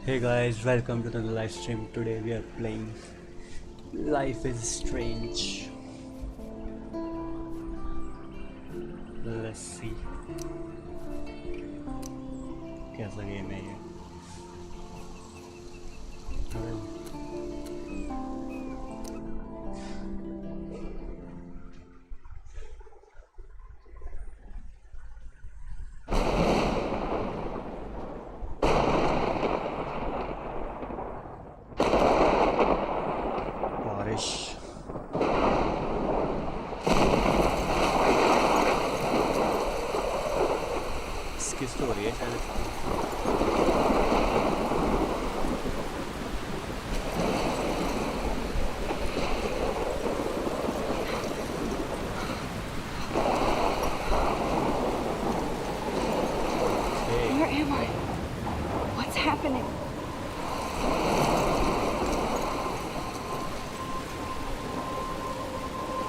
Hey guys, welcome to the live stream. Today we are playing Life is Strange. Let's see कैसा game है ये. बारिश इसकी story है शायद. Where am I? What's happening?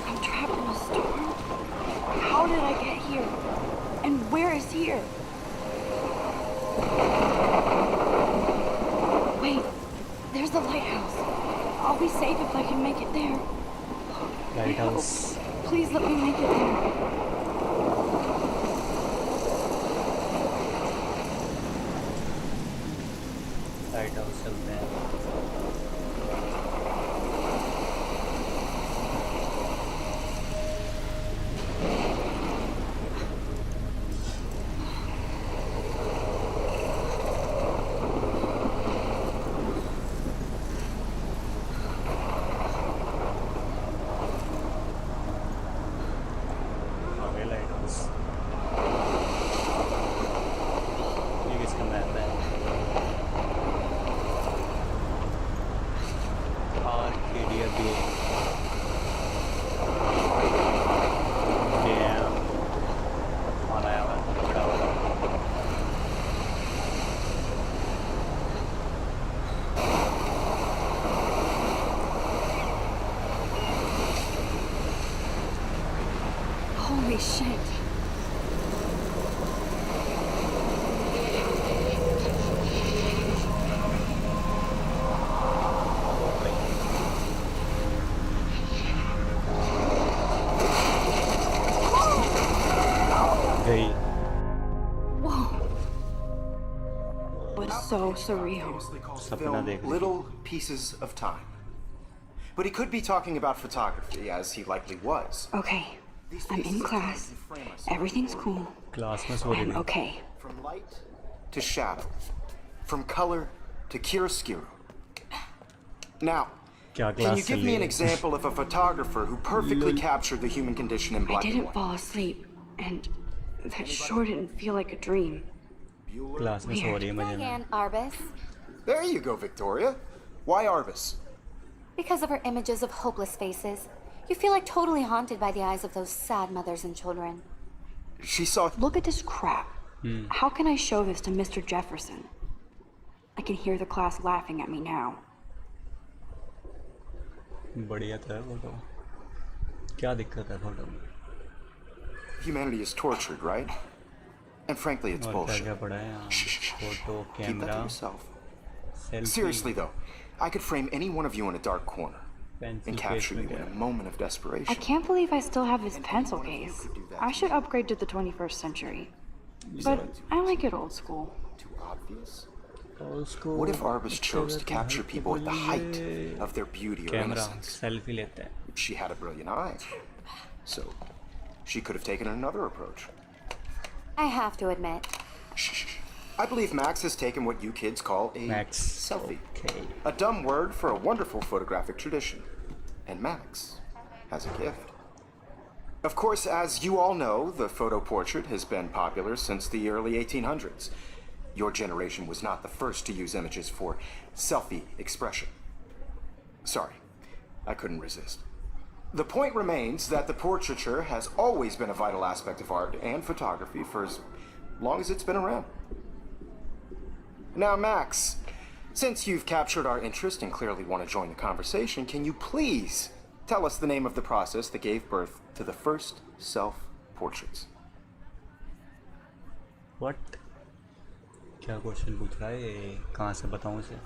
I'm trapped in a storm? How did I get here? And where is here? Wait, there's the lighthouse. I'll be safe if I can make it there. Lighthouse. Please let me make it there. Lighthouse चलते हैं. आगे lighthouse. ये किसका map है? Arcadia Bay. Damn. On island. बड़ा वाला. Holy shit. गई. Whoa. Was so surreal. Famously calls Sapna film dekh li. little pieces of time. But he could be talking about photography, as he likely was. Okay, These I'm pieces in of class. time frame us Everything's cool. Class में सो रही I'm थी. okay. From light to shadow, from color to chiaroscuro. Now, क्या can class you चल give me रही an है? example of a photographer who perfectly captured the human condition in I black and didn't white? fall asleep, and that sure didn't feel like a dream. Class में सो रही है मजे में. And Arbus, There you go, Victoria. Why Arbus? because of her images of hopeless faces, you feel like totally haunted by the eyes of those sad mothers and children. She saw. Look at this crap. How can I show this to Mr. Jefferson? I can hear the class laughing at me now. बढ़िया था photo. क्या दिक्कत है photo में? Humanity is tortured, right? And frankly, it's और क्या bullshit. क्या पड़ा है यहाँ? Photo, Keep that to camera, yourself. Selfie. Seriously though, I could frame any one of you in a dark corner Pencil and case capture में you in क्या? a moment of I desperation. can't believe I still have this pencil case. I should upgrade to the 21st century. But I like it old school. Too obvious? उसको What if Arbus chose to capture people at the height of their beauty or camera innocence? Selfie लेते हैं. She had a brilliant eye. So, she could have taken another approach. I have to admit, I believe Max has taken what you kids call a Max. selfie. Okay. A dumb word for a wonderful photographic tradition. And Max has a gift. Of course, as you all know, the photo portrait has been popular since the early 1800s. Your generation was not the first to use images for selfie expression. Sorry, I couldn't resist. The point remains that the portraiture has always been a vital aspect of art and photography for as long as it's been around. Now, Max, since you've captured our interest and clearly want to join the conversation, can you please tell us the name of the process that gave birth to the first self-portraits? What? क्या question पूछ रहा है ये? कहाँ से बताऊँ उसे?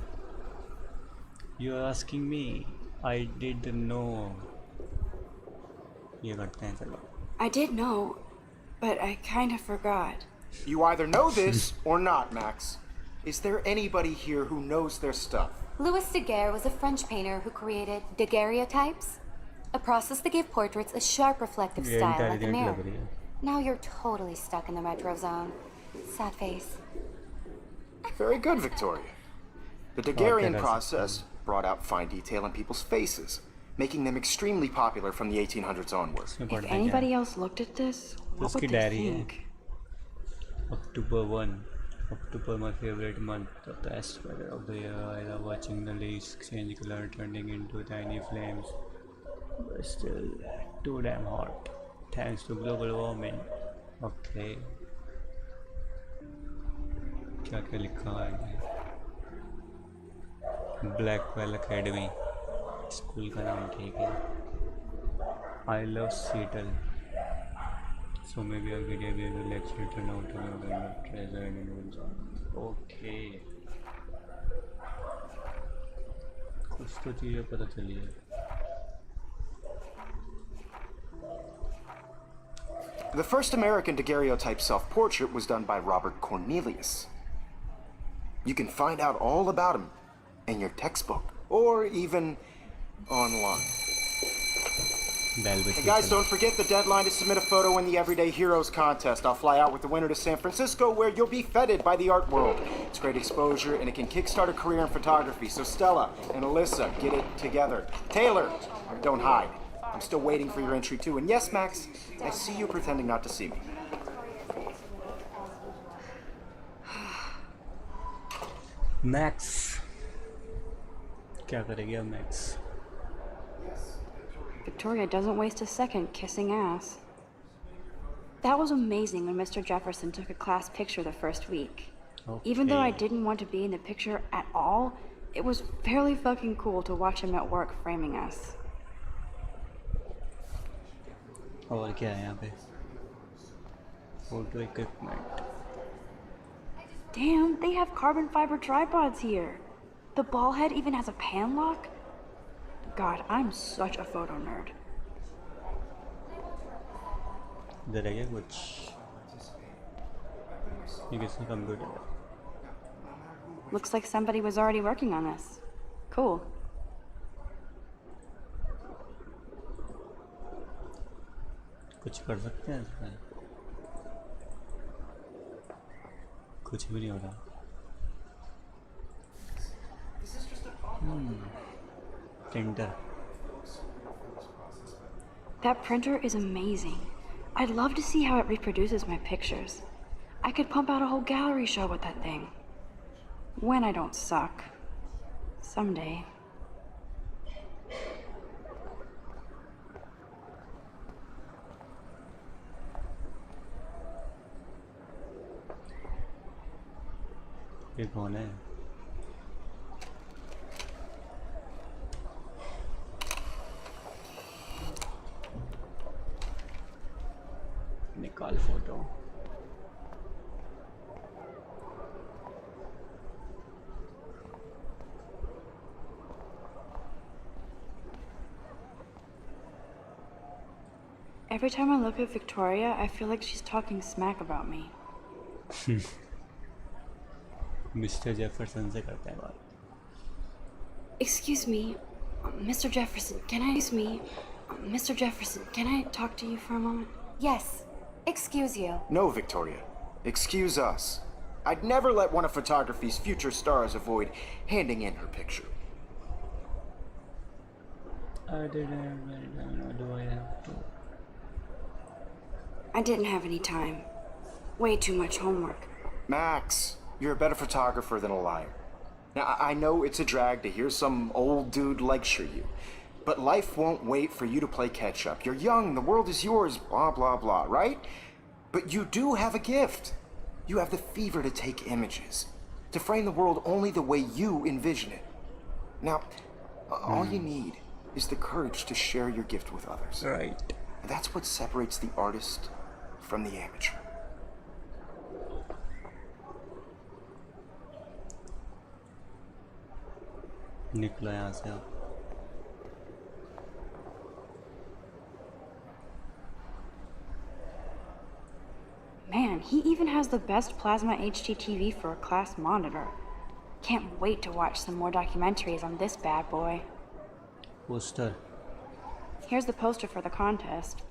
You are asking me, I did know. ये करते हैं चलो। I did know, but I kind of forgot. You either know this or not, Max. Is there anybody here who knows their stuff? Louis Daguerre was a French painter who created daguerreotypes, a process that gave portraits a sharp reflective ये style like a intelligent लग mirror. रही है। Now you're totally stuck in the retro zone. Sad face. Very good, Victoria. The Daguerrean process brought out fine detail in people's faces, making them extremely popular from the 1800s onward. इसमें If पढ़ना क्या anybody है? else looked at this, what उसकी would they diary है। think? October 1. October, my favorite month, the best weather of the year. I love watching the leaves change color, turning into tiny flames. But still, too damn hot. Thanks to global warming. Okay. क्या क्या लिखा है? Blackwell academy school का नाम ठीक है। I love Seattle. So maybe a video will actually turn out to be a treasure and adventure. Okay. कुछ तो चीज़ें पता चली है। The first American daguerreotype self-portrait was done by Robert Cornelius. You can find out all about him in your textbook or even online. Belvedere. And guys, don't forget the deadline to submit a photo in the Everyday Heroes contest. I'll fly out with the winner to San Francisco, where you'll be feted by the art world. It's great exposure, and it can kickstart a career in photography. So Stella and Alyssa, get it together. Taylor, don't hide. I'm still waiting for your entry too. And yes, Max, I see you pretending not to see me. Max. क्या करेगी अब Max? Victoria doesn't waste a second kissing ass. That was amazing when Mr. Jefferson took a class picture the first week. Even though I didn't want to be in the picture at all, it was fairly fucking cool to watch him at work framing us. और क्या है यहाँ पे? Photo equipment. Damn, they have carbon fiber tripods here. The ball head even has a pan lock. God, I'm such a photo nerd. इधर है क्या कुछ? ये किसका कंप्यूटर है? Looks like somebody was already working on this. Cool. कुछ कर सकते हैं इसमें? कुछ भी नहीं हो रहा। Printer. That printer is amazing. I'd love to see how it reproduces my pictures. I could pump out a whole gallery show with that thing. When I don't suck. Someday. ये कौन है? निकाल photo. Every time I look at Victoria, I feel like she's talking smack about me. Mister Jefferson से करते हैं बात। Excuse me, Mr. Jefferson, Mr. Jefferson, can I talk to you for a moment? Yes. Excuse you. No, Victoria. Excuse us. I'd never let one of photography's future stars avoid handing in her picture. I didn't. Do I have to? I didn't have any time. Way too much homework. Max, you're a better photographer than a liar. Now, I know it's a drag to hear some old dude lecture you, but life won't wait for you to play catch up. You're young, the world is yours, blah, blah, blah, right? But you do have a gift. You have the fever to take images, to frame the world only the way you envision it. Now, all you need is the courage to share your gift with others. Right. And that's what separates the artist from the amateur. निकलो यहाँ से आप. Man, he even has the best plasma HDTV for a class monitor. Can't wait to watch some more documentaries on this bad boy. Poster. Here's the poster for the contest.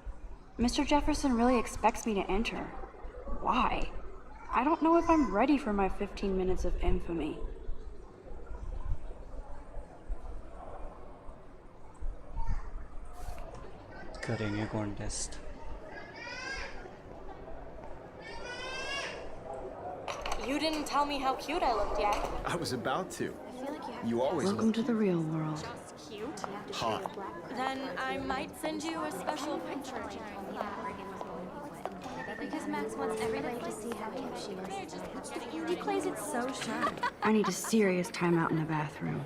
Mr. Jefferson really expects me to enter. Why? I don't know if I'm ready for my 15 minutes of infamy. करेंगे contest. You didn't tell me how cute I looked yet. I was about to. You always Welcome to the real world. Just cute? hot. Then I might send you a special picture. Because Max wants everybody to see how cute she is. He plays it so sharp. I need a serious timeout in the bathroom.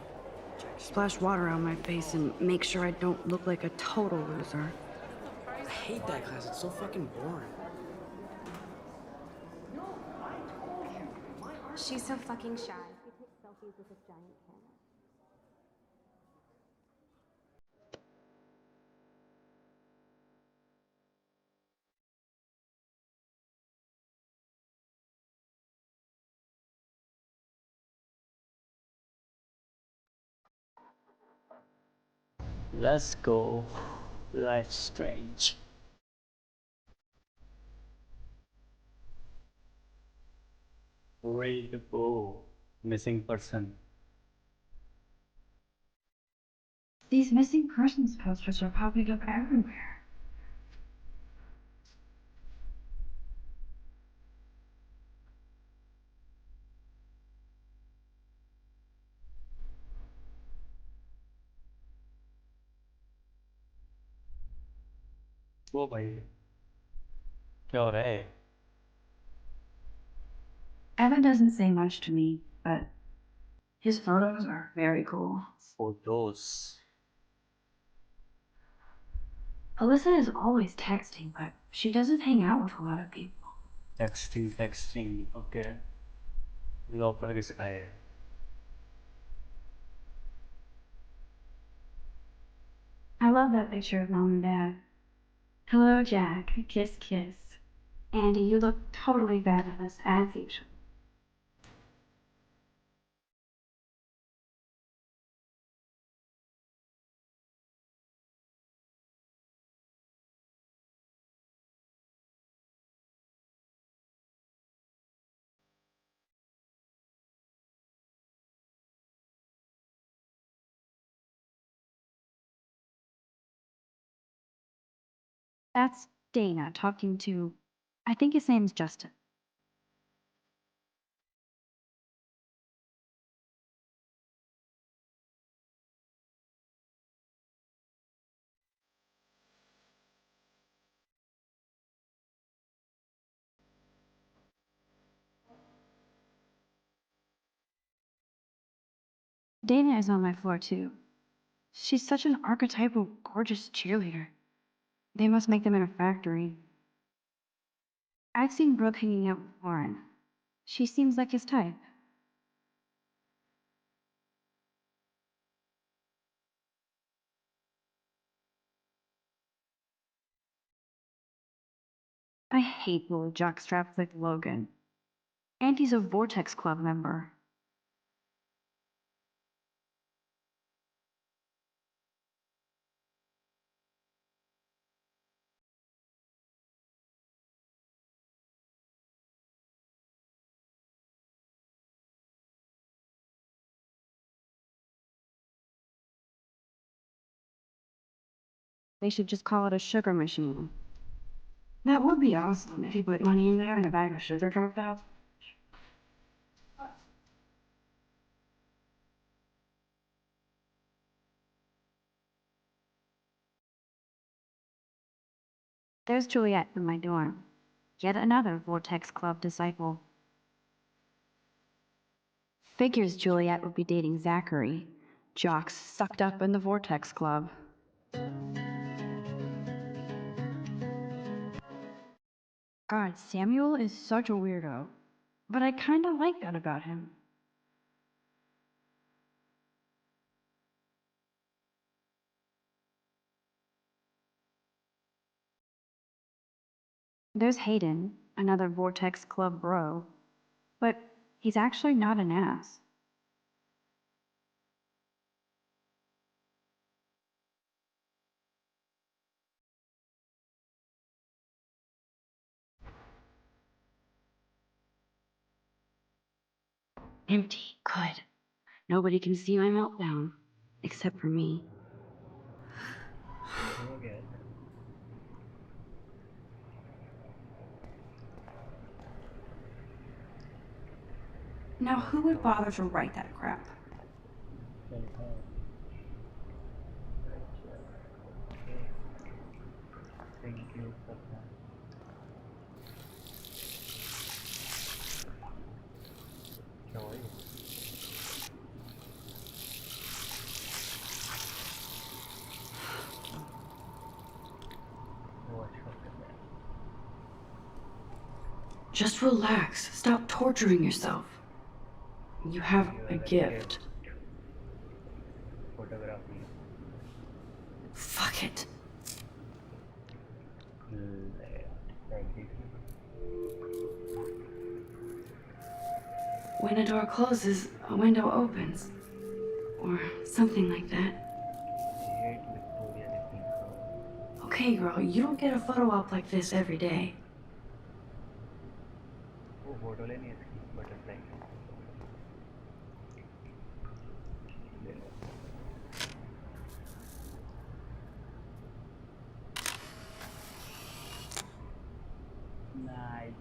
Splash water on my face and make sure I don't look like a total loser. I hate that class. It's so fucking boring. She's so fucking shy. She takes selfies with this giant camera. Let's go. Life strange. Ready to go. Missing person. These missing persons posters are popping up everywhere. वो भाई क्या हो रहा है? Evan doesn't say much to me, but his photos are very cool. Photos. Alyssa is always texting, but she doesn't hang out with a lot of people. Texting. Okay. Local किस का है? I love that picture of Mom and Dad. Hello, Jack. Kiss, kiss. Andy, you look totally fabulous, as usual. That's Dana talking to, I think his name's Justin. Dana is on my floor too. She's such an archetypal, gorgeous cheerleader. They must make them in a factory. I've seen Brooke hanging out with Warren. She seems like his type. I hate little jockstraps like Logan. Auntie's a Vortex Club member. They should just call it a sugar machine. That would be awesome if you put money in there and a bag of sugar dropped out. There's Juliet in my dorm. Yet another Vortex Club disciple. Figures Juliet would be dating Zachary. Jocks sucked up in the Vortex Club. God, Samuel is such a weirdo. But I kinda like that about him. There's Hayden, another Vortex Club bro. But he's actually not an ass. Empty. Good. Nobody can see my meltdown. Except for me. Now who would bother to write that crap? Just relax. Stop torturing yourself. You have a gift. Fuck it. When a door closes, a window opens. Or something like that. Okay, girl, you don't get a photo op like this every day. Nice.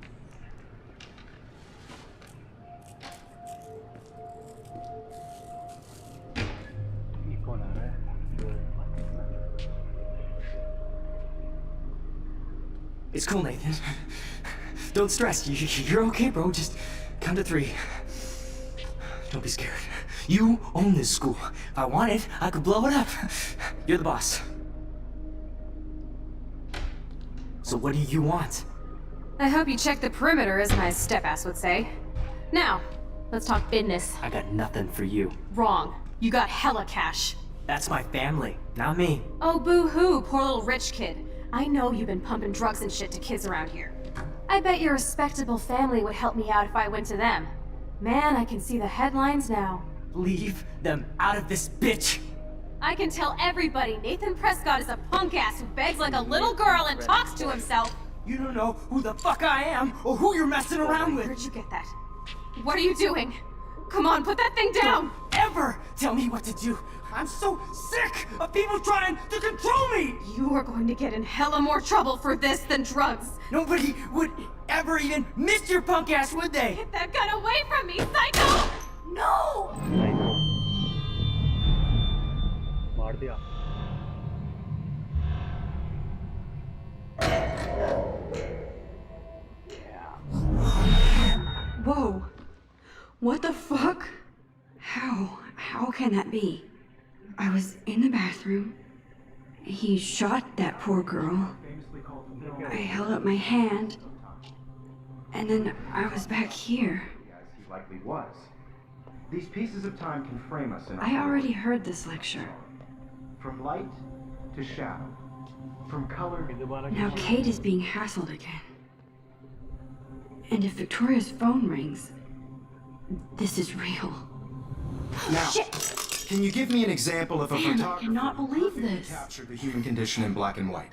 It's cool, Nathan. Don't stress. You're okay, bro. Just count to 3. Don't be scared. You own this school. If I wanted, I could blow it up. You're the boss. So what do you want? I hope you check the perimeter, as my step-ass would say. Now, let's talk business. I got nothing for you. Wrong. You got hella cash. That's my family, not me. Oh, boo-hoo, poor little rich kid. I know you've been pumping drugs and shit to kids around here. I bet your respectable family would help me out if I went to them. Man, I can see the headlines now. Leave them out of this bitch! I can tell everybody Nathan Prescott is a punk ass who begs like a little girl and talks to himself. You don't know who the fuck I am or who you're messing around with. Where'd you get that? What are you doing? Come on, put that thing down! Don't ever tell me what to do! I'm so sick of people trying to control me! You are going to get in hella more trouble for this than drugs. Nobody would ever even miss your punk ass, would they? Get that gun away from me, psycho! No! मार दिया. Whoa. What the fuck? How can that be? I was in the bathroom. He shot that poor girl. I held up my hand. And then I was back here. As he likely was. These pieces of time can frame us in I already heard this lecture. From light to shadow. From color Now Kate is being hassled again. And if Victoria's phone rings, this is real. Now, Shit! can you give me an example of a Man, I photographer cannot believe who this. captured the human condition in black and white?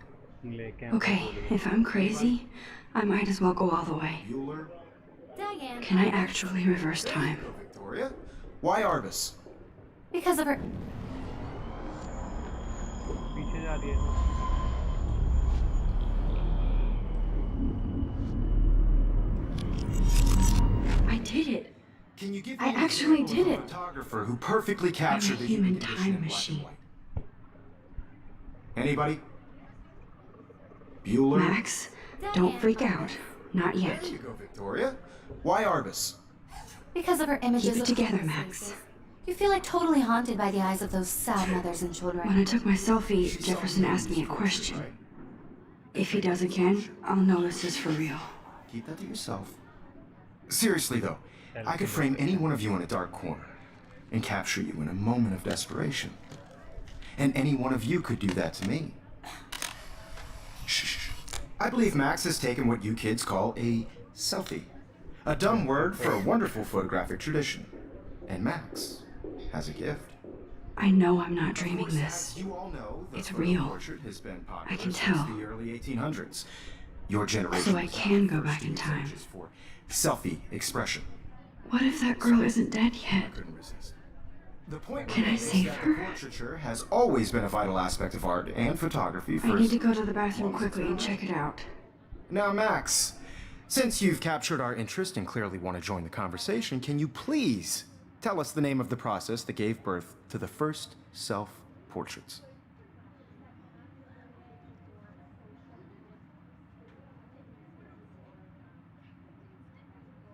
Okay, if I'm crazy, I might as well go all the way. Bueller? Diane. Can I actually reverse time? Victoria? Why Arbus? Because of her. पीछे जा रही है. I did it. Can you give I me an actually example did of a it. photographer who perfectly captured the human condition time in black machine. and white? Anybody? Bueller? Max, don't freak out. Not yet. There you go, Victoria. Why Arbus? Because of her images Keep it of together, hopeless Max. faces. You feel like totally haunted by the eyes of those sad mothers and children. When I took my selfie, Jefferson asked me a question. If he does again, I'll know this is for real. Keep that to yourself. Seriously, though, I could frame any one of you in a dark corner and capture you in a moment of desperation. And any one of you could do that to me. Shh. I believe Max has taken what you kids call a selfie. A dumb word for a wonderful photographic tradition. And Max has a gift. I know I'm not dreaming this. You all know, the It's photo real. portrait has been popular I can since tell. the early 1800s. Your generation. So I can go back in time. For selfie expression. What if that girl isn't dead I yet? couldn't resist. The point Can I remains save that her? portraiture has always been a vital aspect of art and photography I need to first. go to the bathroom quickly and check it out. Now, Max, since you've captured our interest and clearly want to join the conversation, can you please tell us the name of the process that gave birth to the first self-portraits?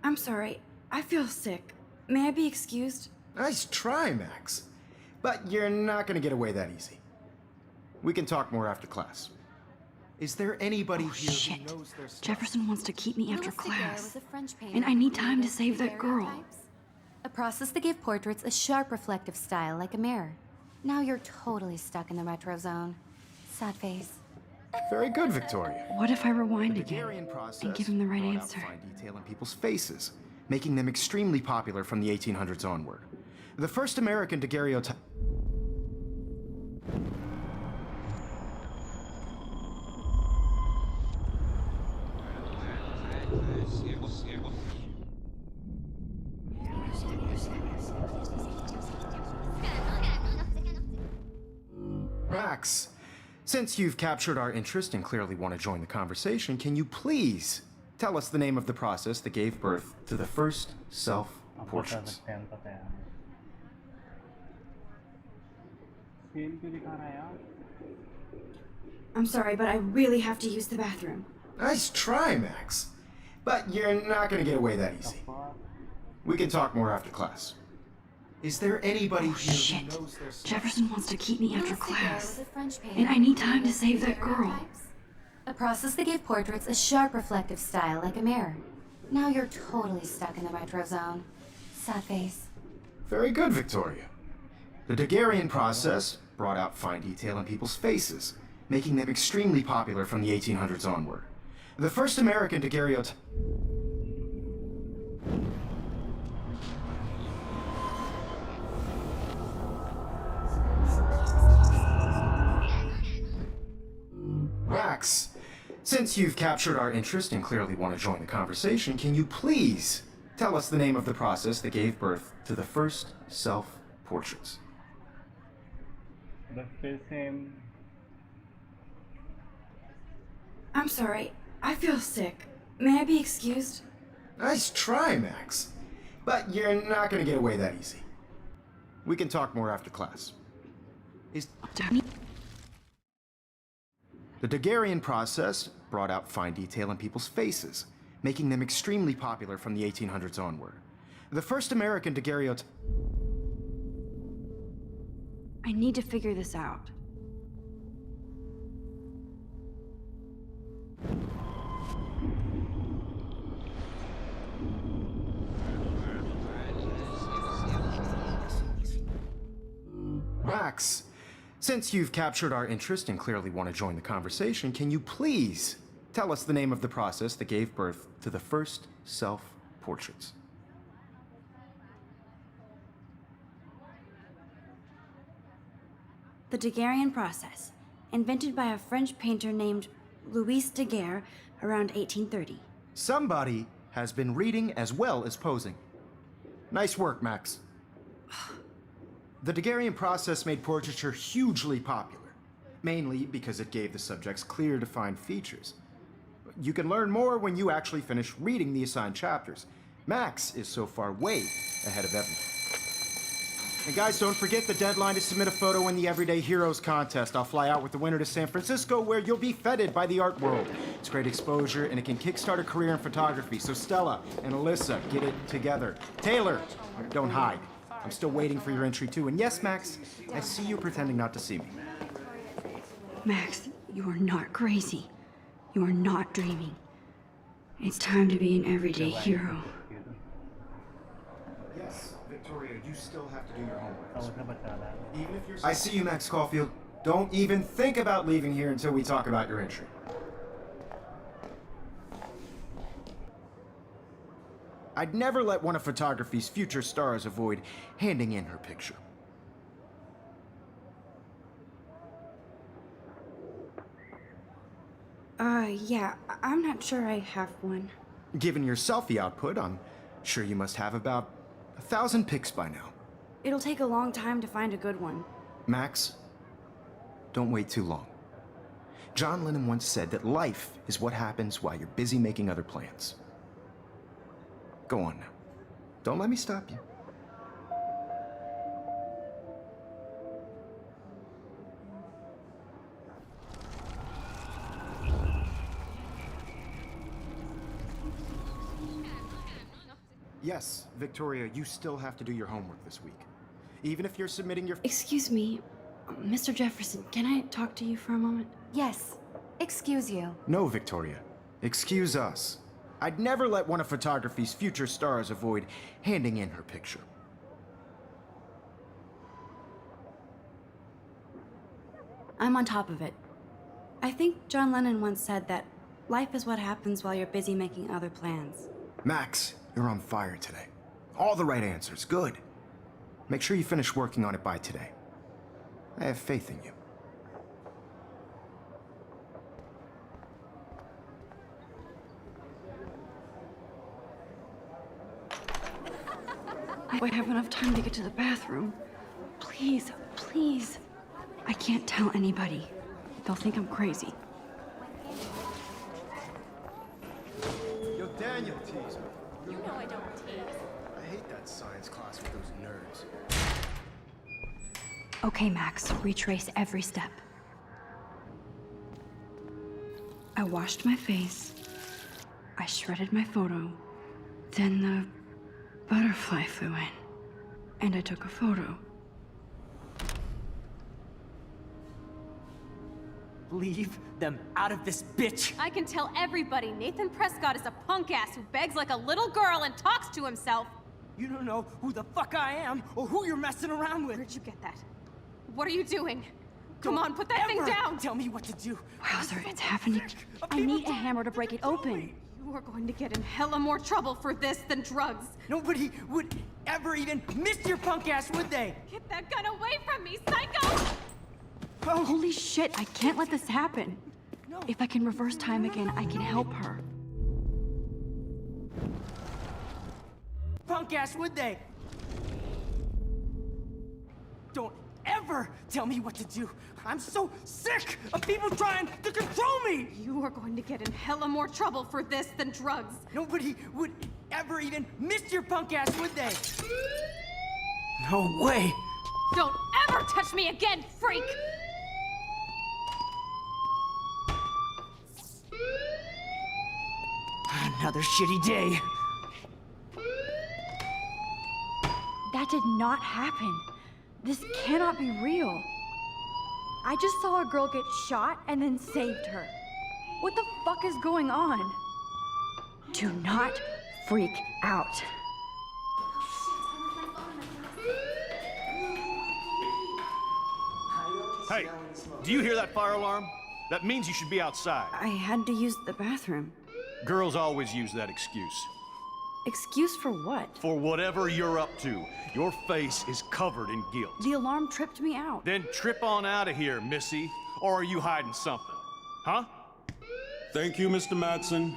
I'm sorry. I feel sick. May I be excused? Nice try, Max. But you're not going to get away that easy. We can talk more after class. Is there anybody here Shit. who knows their stuff? Jefferson wants to keep me after Louis Daguerre class. was a French painter And I need who time to created save that girl. daguerreotypes. A process that gave portraits a sharp reflective style like a mirror. Now you're totally stuck in the retro zone. Sad face. Very good, Victoria. What if I rewind The again Daguerrean process and give him the right brought out answer? fine detail in people's faces, making them extremely popular from the 1800s onward. The first American daguerreotype. Max, since you've captured our interest and clearly want to join the conversation, can you please tell us the name of the process that gave birth to the first self-portraits? I'm sorry, but I really have to use the bathroom. Nice try, Max. But you're not going to get away that easy. We can talk more after class. Is there anybody here Shit. who knows their stuff? Jefferson wants to keep me after Louis Daguerre class. was a French painter And I need who time to created save that girl. daguerreotypes. A process that gave portraits a sharp reflective style like a mirror. Now you're totally stuck in the retro zone. Sad face. Very good, Victoria. The Daguerrean process brought out fine detail in people's faces, making them extremely popular from the 1800s onward. The first American daguerreotype. Max, since you've captured our interest and clearly want to join the conversation, can you please tell us the name of the process that gave birth to the first self-portraits? I'm sorry. I feel sick. May I be excused? Nice try, Max. But you're not going to get away that easy. We can talk more after class. Is the Daguerrean process brought out fine detail in people's faces, making them extremely popular from the 1800s onward. The first American daguerreotype. I need to figure this out. Max, since you've captured our interest and clearly want to join the conversation, can you please tell us the name of the process that gave birth to the first self-portraits? The Daguerrean process, invented by a French painter named Louis Daguerre around 1830. Somebody has been reading as well as posing. Nice work, Max. The Daguerrean process made portraiture hugely popular, mainly because it gave the subjects clear, defined features. You can learn more when you actually finish reading the assigned chapters. Max is so far way ahead of everyone. And guys, don't forget the deadline to submit a photo in the Everyday Heroes contest. I'll fly out with the winner to San Francisco, where you'll be feted by the art world. It's great exposure, and it can kickstart a career in photography. So Stella and Alyssa, get it together. Taylor, don't hide. I'm still waiting for your entry too. And yes, Max, I see you pretending not to see me. Max, you are not crazy. You are not dreaming. It's time to be an everyday hero. Yes, Victoria, you still have to do your homework. Even if you're... I see you, Max Caulfield. Don't even think about leaving here until we talk about your entry. I'd never let one of photography's future stars avoid handing in her picture. Yeah, I'm not sure I have one. Given your selfie output, I'm sure you must have about 1,000 pics by now. It'll take a long time to find a good one. Max, don't wait too long. John Lennon once said that life is what happens while you're busy making other plans. Go on now. Don't let me stop you. Yes, Victoria, you still have to do your homework this week. Even if you're submitting your... Excuse me, Mr. Jefferson, can I talk to you for a moment? Yes. Excuse you. No, Victoria. Excuse us. I'd never let one of photography's future stars avoid handing in her picture. I'm on top of it. I think John Lennon once said that life is what happens while you're busy making other plans. Max, you're on fire today. All the right answers. Good. Make sure you finish working on it by today. I have faith in you. I have enough time to get to the bathroom. Please, please. I can't tell anybody. They'll think I'm crazy. Yo, Daniel teased me. You know I don't tease. I hate that science class with those nerds. Okay, Max, retrace every step. I washed my face. I shredded my photo. Then the butterfly flew in. And I took a photo. Leave them out of this bitch! I can tell everybody Nathan Prescott is a punk ass who begs like a little girl and talks to himself. You don't know who the fuck I am or who you're messing around with. Where'd you get that? What are you doing? Come Don't on, put that thing ever down! Tell me what to do. Wowzer, it's happening. I need a hammer to break it open. You are going to get in hella more trouble for this than drugs. Nobody would ever even miss your punk ass, would they? Get that gun away from me, psycho! Oh, Holy shit, I can't let this happen. no. If I can reverse time again, I can help her. Punk ass, would they? Don't ever tell me what to do. I'm so sick of people trying to control me! You are going to get in hella more trouble for this than drugs. Nobody would ever even miss your punk ass, would they? No way! Don't ever touch me again, freak! Another shitty day. That did not happen. This cannot be real. I just saw a girl get shot and then saved her. What the fuck is going on? Do not freak out. Hey, do you hear that fire alarm? That means you should be outside. I had to use the bathroom. Girls always use that excuse. Excuse for what? For whatever you're up to, your face is covered in guilt. The alarm tripped me out. Then trip on out of here, Missy. Or are you hiding something? Huh? Thank you, Mr. Madsen.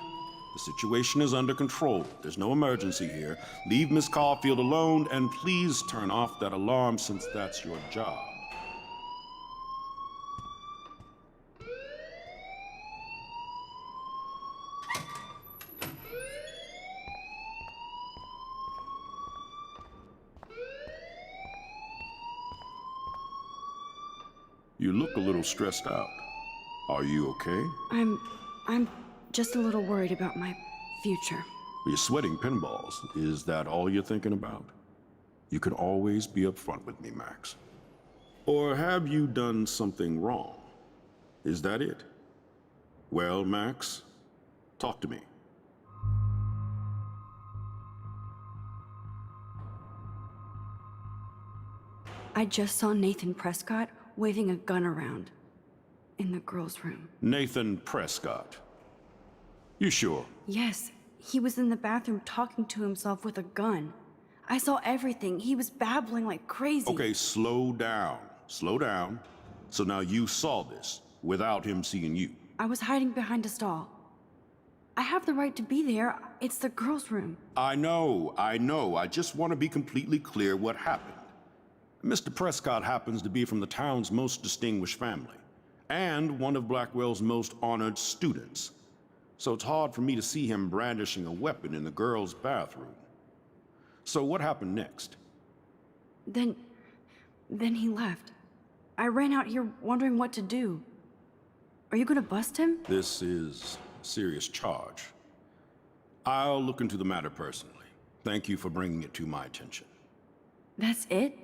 The situation is under control. There's no emergency here. Leave Miss Caulfield alone, and please turn off that alarm since that's your job. You look a little stressed out. Are you okay? I'm just a little worried about my future. You're sweating pinballs. Is that all you're thinking about? You can always be upfront with me, Max. Or have you done something wrong? Is that it? Well, Max, talk to me. I just saw Nathan Prescott waving a gun around in the girls' room. Nathan Prescott. You sure? Yes, He was in the bathroom talking to himself with a gun. I saw everything. He was babbling like crazy. Okay, slow down. Slow down. So now you saw this without him seeing you. I was hiding behind a stall. I have the right to be there. It's the girls' room. I know. I just want to be completely clear what happened. Mr. Prescott happens to be from the town's most distinguished family, and one of Blackwell's most honored students. So it's hard for me to see him brandishing a weapon in the girls' bathroom. So what happened next? Then he left. I ran out here wondering what to do. Are you gonna bust him? This is a serious charge. I'll look into the matter personally. Thank you for bringing it to my attention. That's it?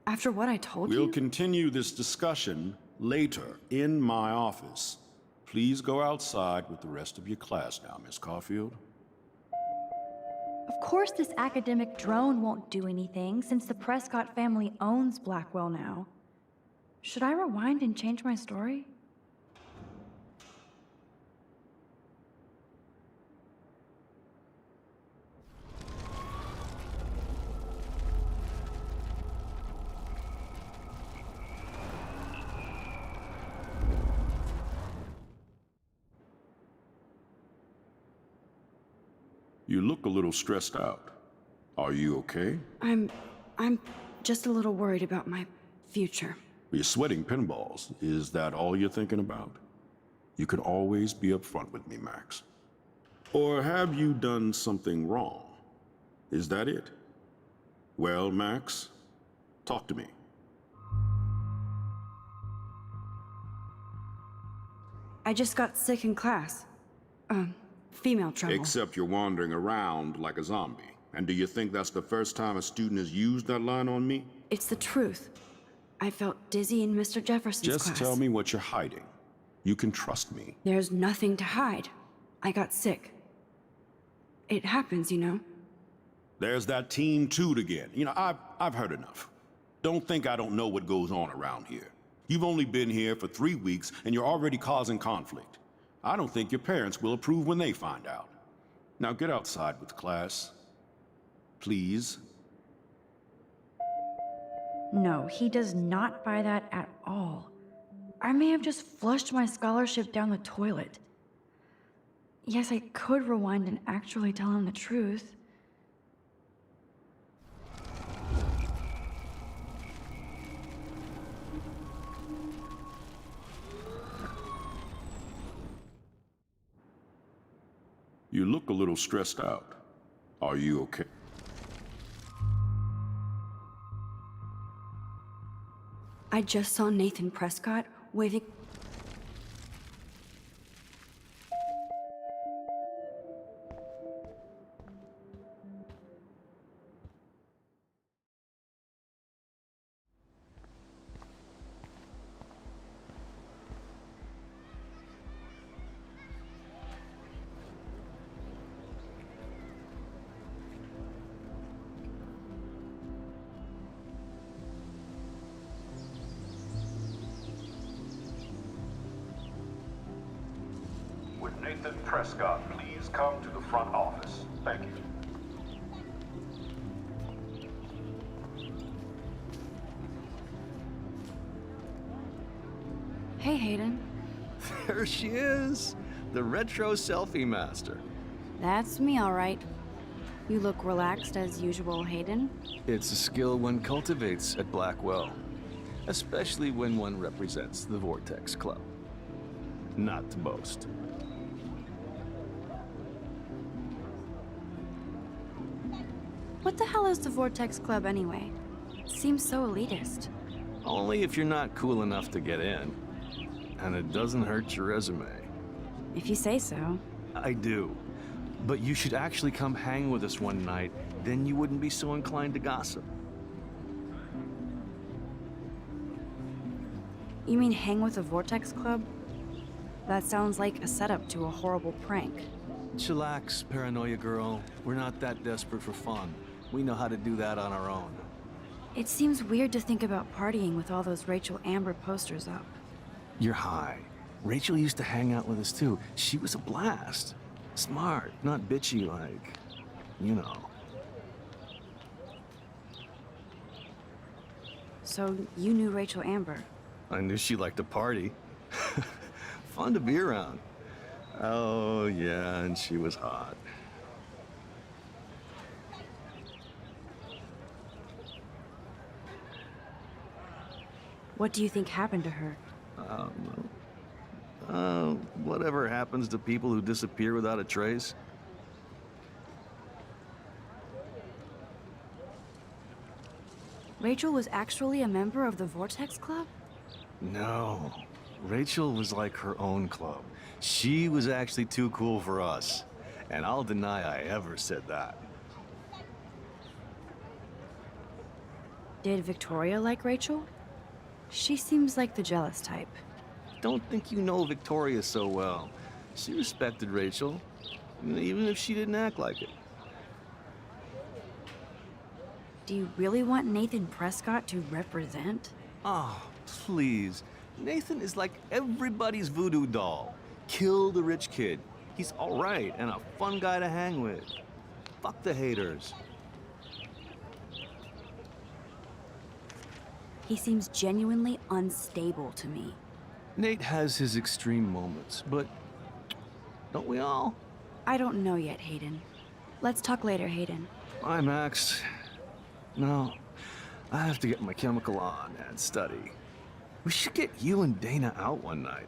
After what I told you? We'll continue this discussion later in my office. Please go outside with the rest of your class now, Miss Caulfield. Of course this academic drone won't do anything, since the Prescott family owns Blackwell now. Should I rewind and change my story? You look a little stressed out. Are you okay? I'm just a little worried about my future. You're sweating pinballs. Is that all you're thinking about? You can always be upfront with me, Max. Or have you done something wrong? Is that it? Well, Max, talk to me. I just got sick in class. Female trouble. Except you're wandering around like a zombie. And do you think that's the first time a student has used that line on me? It's the truth. I felt dizzy in Mr. Jefferson's class. Just tell me what you're hiding. You can trust me. There's nothing to hide. I got sick. It happens, you know. There's that Team Toot again. You know, I've heard enough. Don't think I don't know what goes on around here. You've only been here for 3 weeks, and you're already causing conflict. I don't think your parents will approve when they find out. Now get outside with class. Please. No, he does not buy that at all. I may have just flushed my scholarship down the toilet. Yes, I could rewind and actually tell him the truth. You look a little stressed out. Are you okay? I just saw Nathan Prescott waving. Would Nathan Prescott please come to the front office? Thank you. Hey, Hayden. There she is, the retro selfie master. That's me, all right. You look relaxed as usual, Hayden. It's a skill one cultivates at Blackwell, especially when one represents the Vortex Club. Not to boast. What the hell is the Vortex Club anyway? It seems so elitist. Only if you're not cool enough to get in. And it doesn't hurt your resume. If you say so. I do. But you should actually come hang with us one night, then you wouldn't be so inclined to gossip. You mean hang with the Vortex Club? That sounds like a setup to a horrible prank. Chillax, paranoia girl. We're not that desperate for fun. We know how to do that on our own. It seems weird to think about partying with all those Rachel Amber posters up. You're high. Rachel used to hang out with us too. She was a blast. Smart, not bitchy like, you know. So you knew Rachel Amber? I knew she liked to party. Fun to be around. Oh, yeah, and she was hot. What do you think happened to her? Whatever happens to people who disappear without a trace. Rachel was actually a member of the Vortex Club? No. Rachel was like her own club. She was actually too cool for us. And I'll deny I ever said that. Did Victoria like Rachel? She seems like the jealous type. Don't think you know Victoria so well. She respected Rachel, even if she didn't act like it. Do you really want Nathan Prescott to represent? Oh, please. Nathan is like everybody's voodoo doll. Kill the rich kid. He's all right and a fun guy to hang with. Fuck the haters. He seems genuinely unstable to me. Nate has his extreme moments, but don't we all? I don't know yet, Hayden. Let's talk later, Hayden. Bye, Max. No, I have to get my chemical on and study. We should get you and Dana out one night.